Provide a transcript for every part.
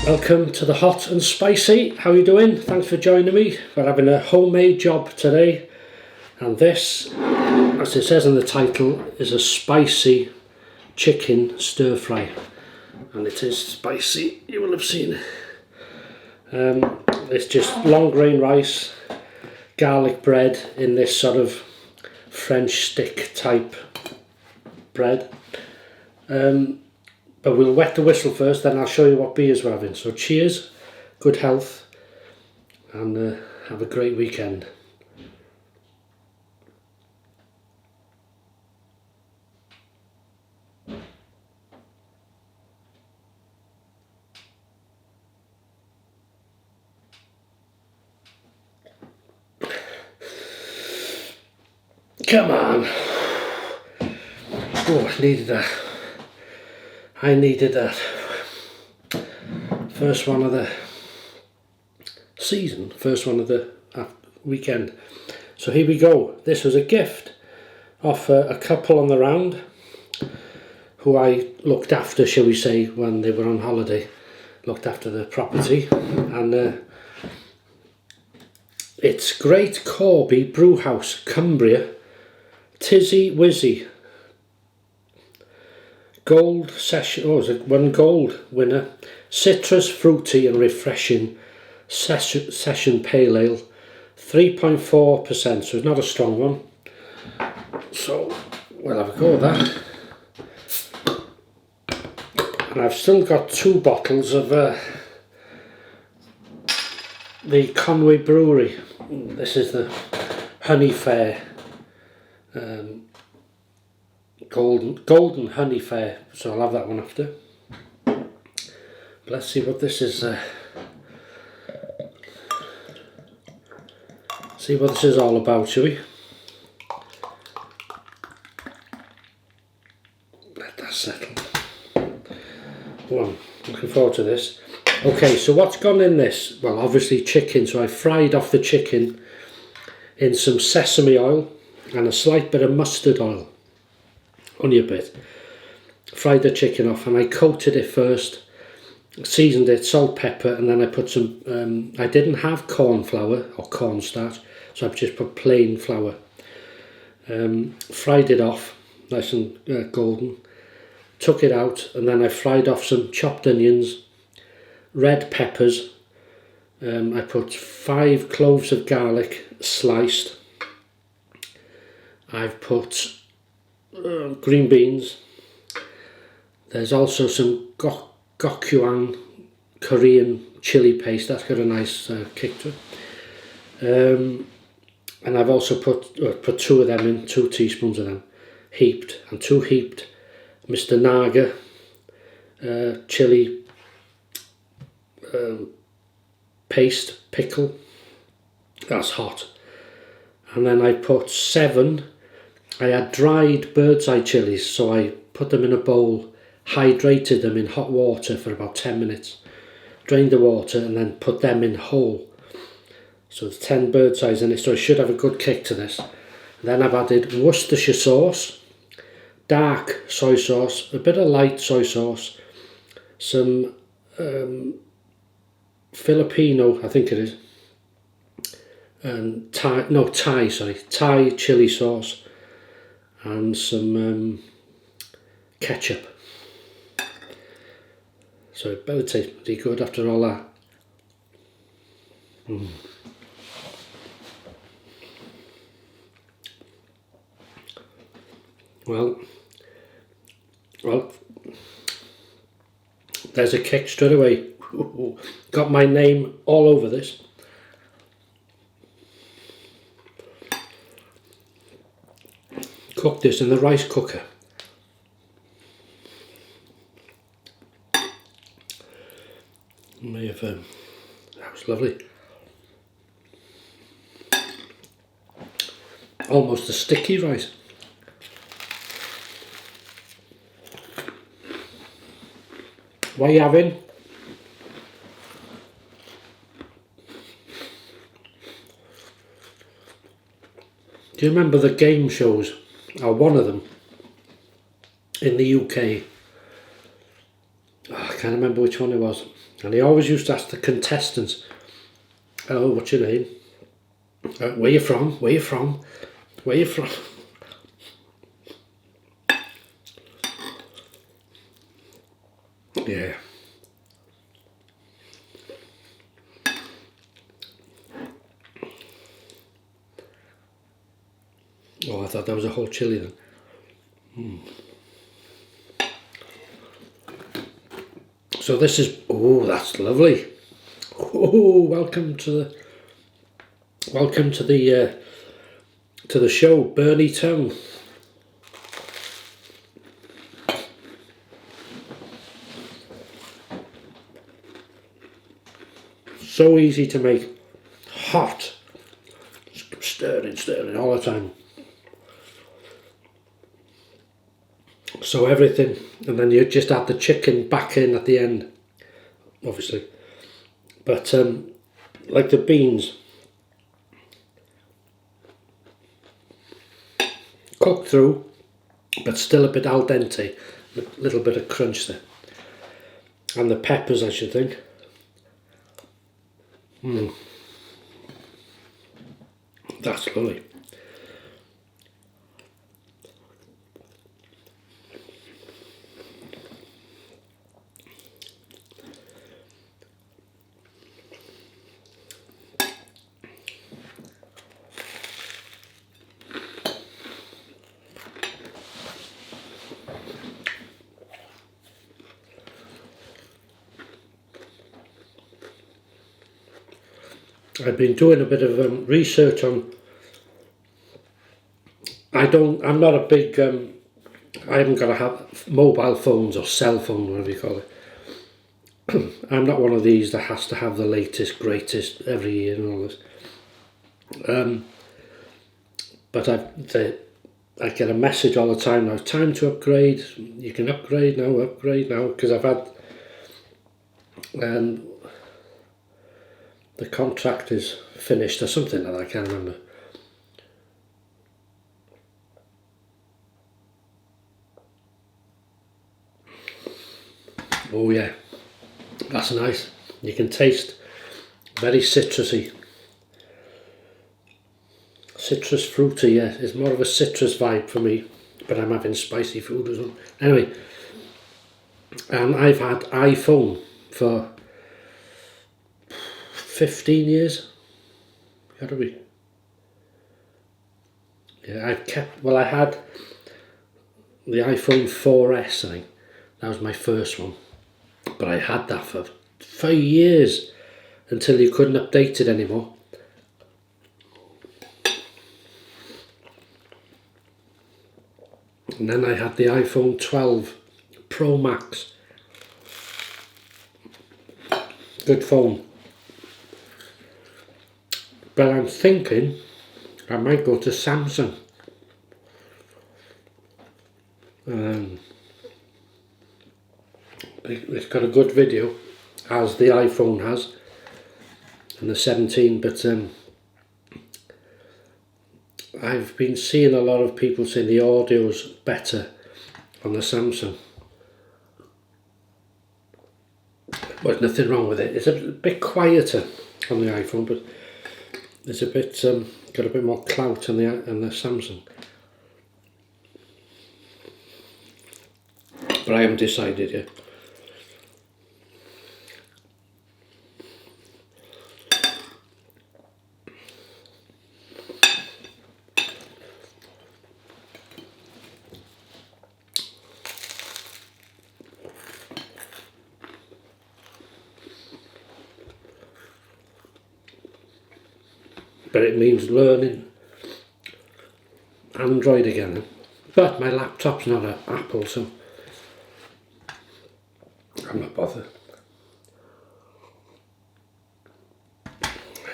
Welcome to the hot and spicy. How are you doing? Thanks for joining me. We're having a homemade job today, and this, as it says in the title, is a spicy chicken stir fry, and it is spicy. You will have seen. It's just long grain rice, garlic bread in this sort of French stick type bread. But we'll wet the whistle first, then I'll show you what beers we're having. So cheers, good health, and have a great weekend. Come on. Oh, I needed that. I needed that. First one of the season, first one of the weekend. So here we go. This was a gift off a couple on the round who I looked after, shall we say, when they were on holiday. Looked after the property, and it's Great Corby Brewhouse, Cumbria, Tizzy Wizzy. Gold session, is it one gold winner? Citrus, fruity and refreshing session pale ale, 3.4%, so it's not a strong one. So we'll have a go at that. And I've still got 2 bottles of the Conway Brewery. This is the Honey Fair. Golden Honey Fair, so I'll have that one after. But let's see what this is. See what this is all about, shall we? Let that settle. One, looking forward to this. Okay, so what's gone in this? Well, obviously chicken. So I fried off the chicken in some sesame oil and a slight bit of mustard oil. Only a bit. Fried the chicken off, and I coated it first, seasoned it, salt, pepper, and then I put some, I didn't have corn flour or cornstarch, so I've just put plain flour. Fried it off, nice and golden, took it out, and then I fried off some chopped onions, red peppers, I put 5 cloves of garlic sliced, I've put green beans. There's also some gochujang Korean chili paste. That's got a nice kick to it. And I've also put 2 of them in, 2 teaspoons of them, heaped, and 2 heaped Mr Naga Chilli paste pickle. That's hot. And then I put 7. I had dried bird's eye chilies, so I put them in a bowl, hydrated them in hot water for about 10 minutes, drained the water, and then put them in whole. So there's 10 bird's eyes in it, so it should have a good kick to this. Then I've added Worcestershire sauce, dark soy sauce, a bit of light soy sauce, some Filipino, I think it is, and Thai chili sauce, and some ketchup. So it better taste pretty good after all that. Well, there's a kick straight away. Got my name all over this. Cook this in the rice cooker. That was lovely. Almost a sticky rice. What are you having? Do you remember the game shows, or one of them, in the UK? Oh, I can't remember which one it was. And he always used to ask the contestants, "Oh, what's your name? Where you from? Where you from? Where you from?" Yeah. Oh, I thought that was a whole chilli then. So this is, oh, that's lovely. Oh, welcome to the show, Bernie Tongue. So easy to make, hot, stirring all the time. So everything, and then you just add the chicken back in at the end, obviously. But like the beans, cooked through, but still a bit al dente, a little bit of crunch there. And the peppers, I should think. That's lovely. I've been doing a bit of research on. I'm not a big. I haven't got to have mobile phones or cell phone, whatever you call it. I'm not one of these that has to have the latest, greatest every year and all this. But I get a message all the time now. Time to upgrade. You can upgrade now. Because I've had. The contract is finished or something like that, I can't remember. Oh yeah, that's nice. You can taste very citrusy. Citrus fruity, yeah. It's more of a citrus vibe for me, but I'm having spicy food as well. Anyway, I've had iPhone for 15 years. Gotta be. Yeah, I had the iPhone 4S, I think. That was my first one. But I had that for 5 years until you couldn't update it anymore. And then I had the iPhone 12 Pro Max. Good phone. But I'm thinking I might go to Samsung. It's got a good video, as the iPhone has, and the 17, but I've been seeing a lot of people saying the audio's better on the Samsung. There's nothing wrong with it. It's a bit quieter on the iPhone, but it's a bit got a bit more clout on the Samsung. But I haven't decided yet. But it means learning Android again. But my laptop's not an Apple, so I'm not bothered.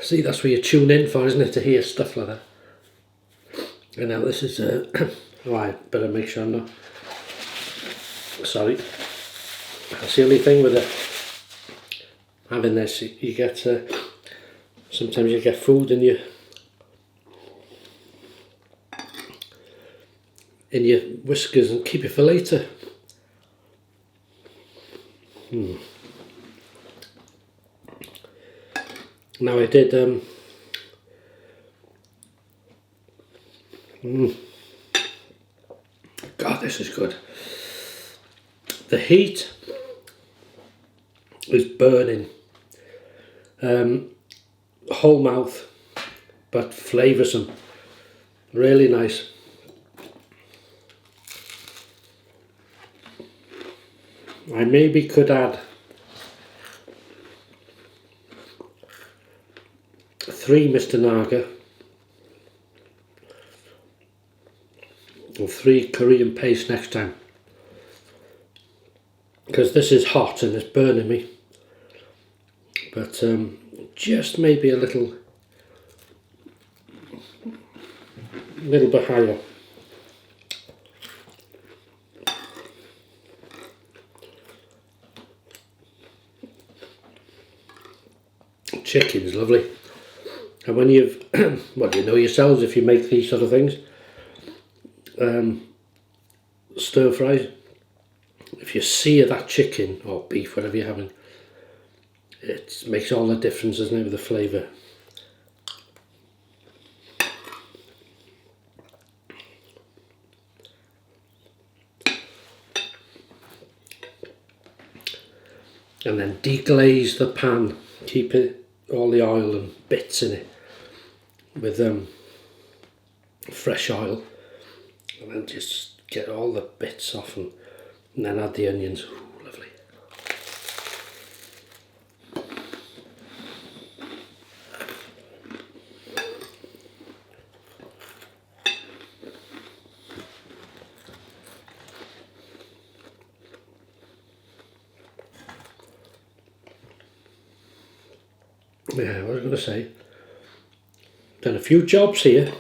See, that's what you tune in for, isn't it? To hear stuff like that. And now this is oh, I better make sure I'm not. Sorry. That's the only thing with having this. You get sometimes you get food in your whiskers and keep it for later. Now I did God, this is good. The heat is burning. Whole mouth, but flavoursome. Really nice. I maybe could add 3 Mr Naga or 3 Korean paste next time, because this is hot and it's burning me. But just maybe a little bit higher. Chicken's lovely, and when you've well, you know yourselves, if you make these sort of things, stir fries, if you sear that chicken or beef, whatever you're having, it makes all the difference, doesn't it, with the flavour. And then deglaze the pan, keep it all the oil and bits in it with fresh oil, and then just get all the bits off, and then add the onions. Ooh, lovely. Yeah, what was I going to say? Done a few jobs here.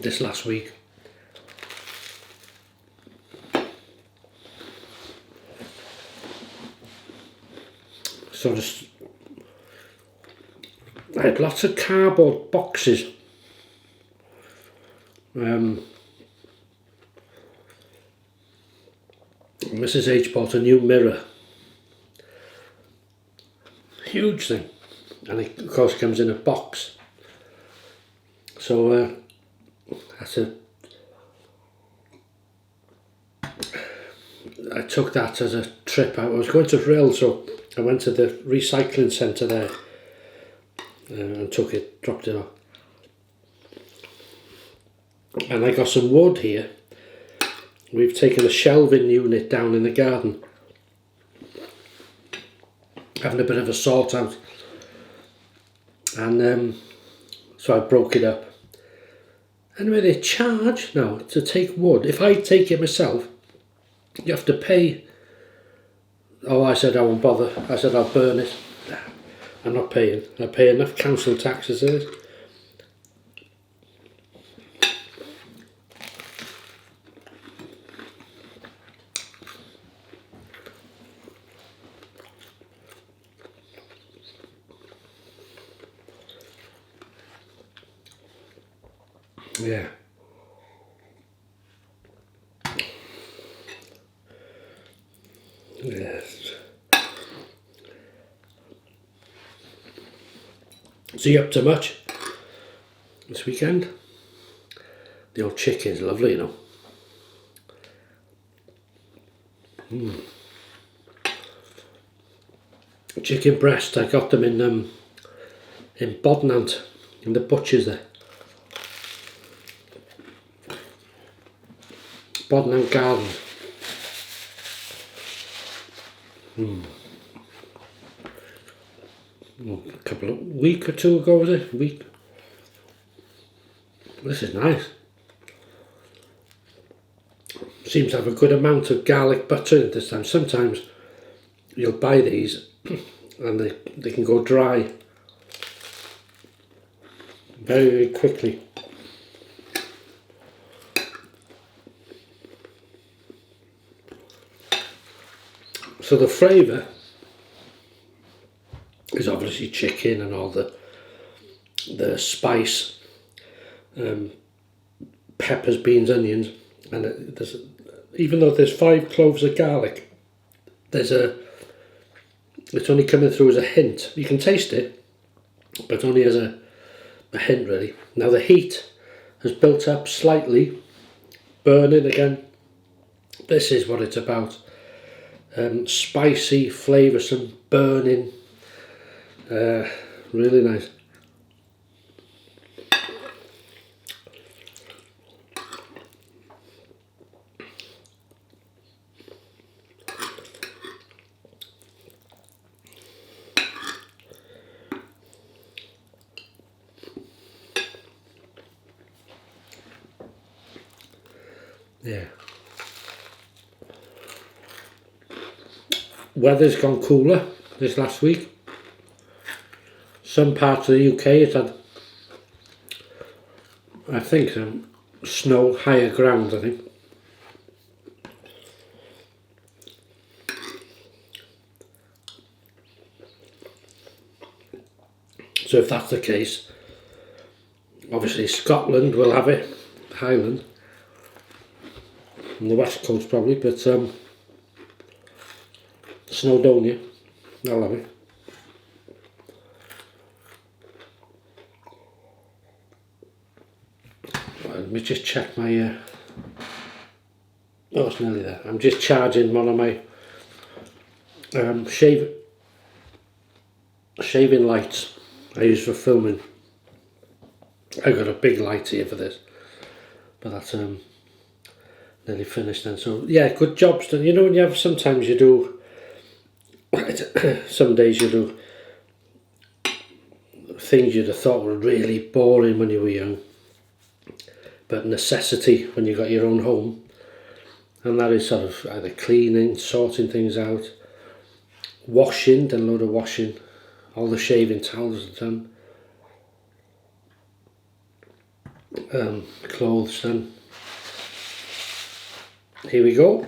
This last week. So I had lots of cardboard boxes. Mrs H bought a new mirror. Huge thing. And it of course comes in a box. So I took that as a trip. I was going to Brill, so I went to the recycling centre there and dropped it off. And I got some wood here. We've taken a shelving unit down in the garden, having a bit of a sort out, and so I broke it up. Anyway, they charge now to take wood. If I take it myself, you have to pay. Oh, I said I won't bother. I said I'll burn it. Nah, I'm not paying. I pay enough council tax as it is. Yeah. Yes. So you up to much this weekend? The old chicken's lovely, you know. Chicken breast, I got them in Bodnant, in the butcher's there. Bodnant Garden. A week or two ago, was it? A week. This is nice. Seems to have a good amount of garlic butter in this time. Sometimes you'll buy these and they can go dry very, very quickly. So the flavour is obviously chicken and all the spice, peppers, beans, onions, and even though there's 5 cloves of garlic, it's only coming through as a hint. You can taste it, but only as a hint really. Now the heat has built up slightly, burning again. This is what it's about. Spicy, flavoursome, burning. Really nice. Yeah. Weather's gone cooler this last week. Some parts of the UK it's had, I think, snow, higher ground, I think. So if that's the case, obviously Scotland will have it, Highland, and the West Coast probably, but Snowdonia, they'll have it. Let me just check my, oh, it's nearly there. I'm just charging one of my shaving lights I use for filming. I got a big light here for this, but that's nearly finished then. So yeah, good jobs done. You know, when you have, sometimes you do, some days you do things you'd have thought were really boring when you were young, but necessity when you got your own home, and that is sort of either cleaning, sorting things out, washing, done a load of washing, all the shaving towels are done, clothes done. Here we go.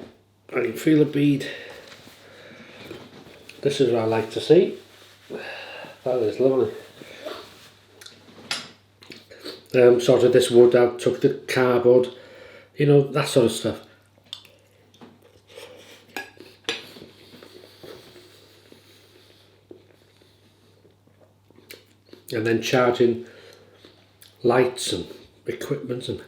I can feel a bead. This is what I like to see. That is lovely. Sorted this wood out, took the cardboard, you know, that sort of stuff. And then charging lights and equipment and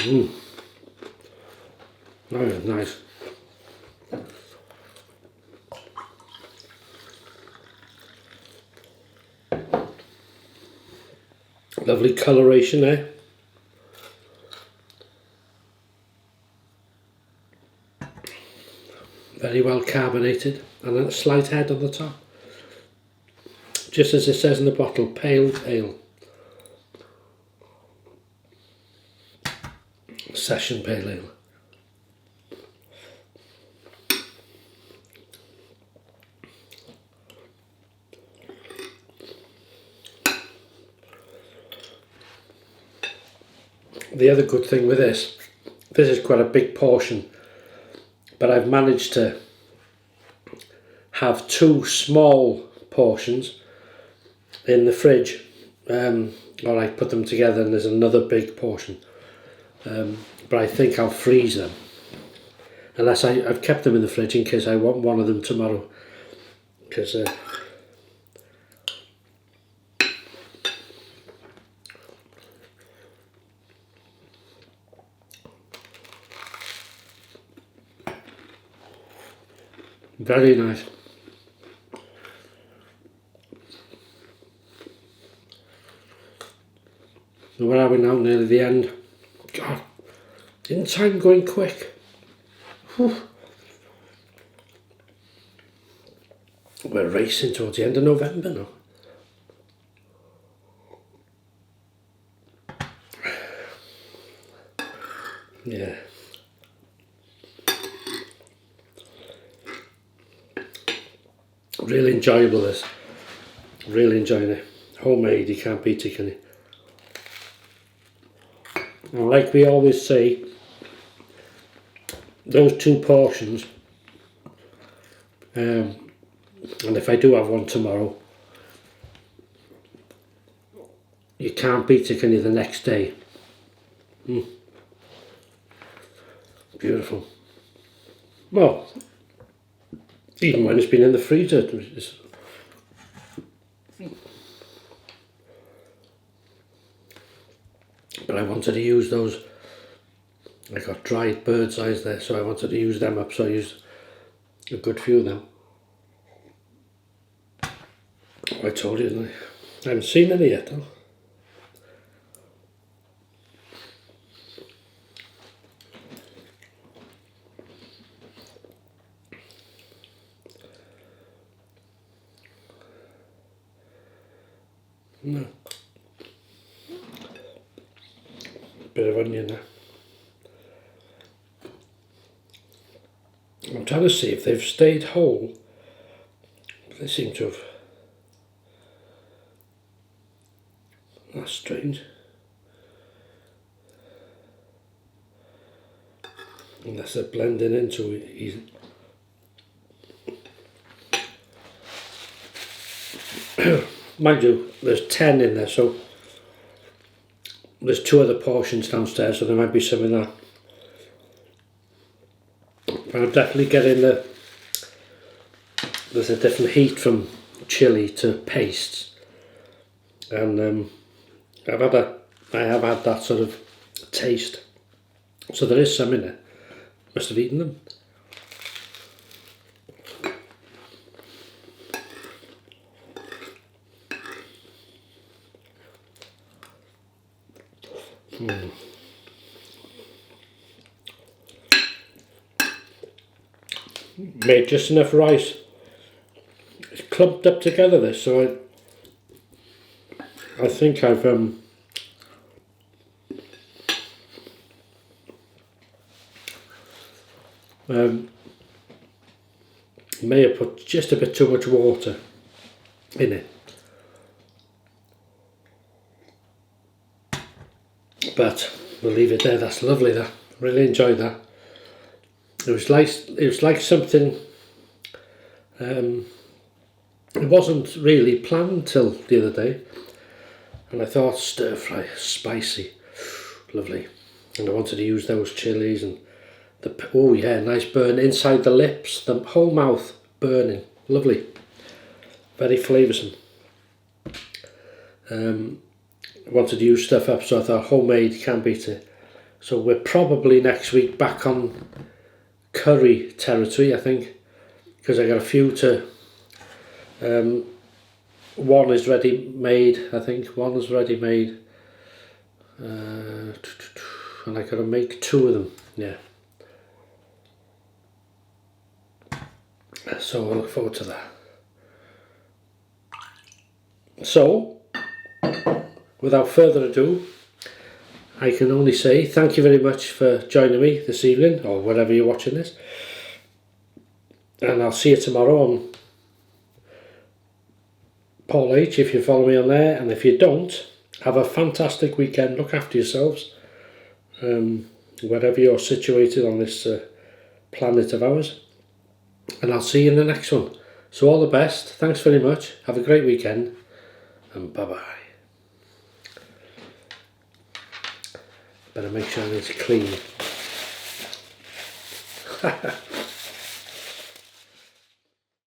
oh, yeah, nice. Lovely coloration there. Very well carbonated, and a slight head on the top. Just as it says in the bottle, pale ale. Session pale ale. The other good thing with this is quite a big portion, but I've managed to have two small portions in the fridge, or I put them together and there's another big portion, but I think I'll freeze them, unless I've kept them in the fridge in case I want one of them tomorrow, because very nice. So where are we now? Nearly the end. God, isn't time going quick? Whew. We're racing towards the end of November now. Yeah. Really enjoyable this. Really enjoying it. Homemade, you can't beat it, can you? And like we always say, those two portions, and if I do have one tomorrow, you can't beat it, can you, the next day? Beautiful. Well, even when it's been in the freezer, but I wanted to use those. I got dried bird's eyes there, so I wanted to use them up, so I used a good few of them. I told you, didn't I? I haven't seen any yet though. No. Bit of onion there. I'm trying to see if they've stayed whole. They seem to have. That's strange. Unless they're blending into it easy. Mind you, there's 10 in there, so there's 2 other portions downstairs, so there might be some in that. But I'm definitely getting there's a different heat from chili to pastes, and I have had that sort of taste. So there is some in it. Must have eaten them. Made just enough rice. It's clumped up together this, so I think I've may have put just a bit too much water in it. But we'll leave it there. That's lovely. That really enjoyed that. It was like something. It wasn't really planned till the other day, and I thought stir fry, spicy, lovely, and I wanted to use those chilies and oh yeah, nice burn inside the lips, the whole mouth burning, lovely, very flavoursome. I wanted to use stuff up, so I thought homemade, can't beat it. So we're probably next week back on curry territory, I think, because I got a few to. One is ready made, I think. One is ready made, and I got to make 2 of them. Yeah. So I look forward to that. So, without further ado, I can only say thank you very much for joining me this evening, or whenever you're watching this. And I'll see you tomorrow on Paul H, if you follow me on there, and if you don't, have a fantastic weekend. Look after yourselves, wherever you're situated on this planet of ours. And I'll see you in the next one. So all the best. Thanks very much. Have a great weekend. And bye-bye. Better make sure it's clean.